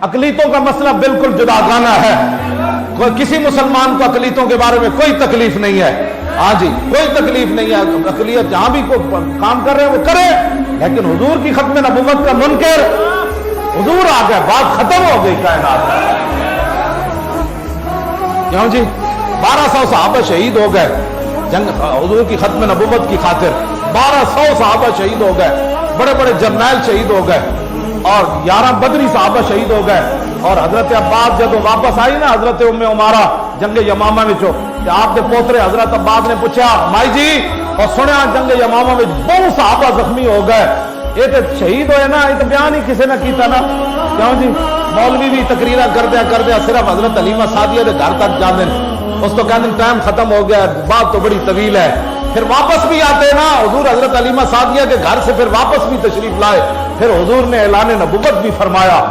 اقلیتوں کا مسئلہ بالکل جداگانہ ہے. کسی مسلمان کو اقلیتوں کے بارے میں کوئی تکلیف نہیں ہے. ہاں جی کوئی تکلیف نہیں ہے. اقلیت جہاں بھی کوئی کام کر رہے ہیں وہ کرے, لیکن حضور کی ختم نبوت کا منکر حضور آ گیا, بات ختم ہو گئی کائنات. کیوں جی 1200 صحابہ شہید ہو گئے جنگ حضور کی ختم نبوت کی خاطر. 1200 صحابہ شہید ہو گئے, بڑے بڑے جرنیل شہید ہو گئے, اور 11 بدری صحابہ شہید ہو گئے. اور حضرت عباس جب واپس آئی نا حضرت ام عمارہ جنگ یمامہ وچوں, کہ آپ کے پوترے حضرت عباس نے پوچھا مائی جی اور سنیا جنگ یمامہ میں بہت صحابہ زخمی ہو گئے, یہ تو شہید ہوئے نا, یہ تو بیان ہی کسی نے کیتا نا. کیوں جی مولوی بھی تقریرا کردیا صرف حضرت حلیمہ سعدیہ کے گھر تک جاندے, اس تو کہتے ہیں ٹائم ختم ہو گیا, بات تو بڑی طویل ہے. پھر واپس بھی آتے نا حضور حضرت حلیمہ سعدیہ کے گھر سے, پھر واپس بھی تشریف لائے, پھر حضور نے اعلان نبوت بھی فرمایا.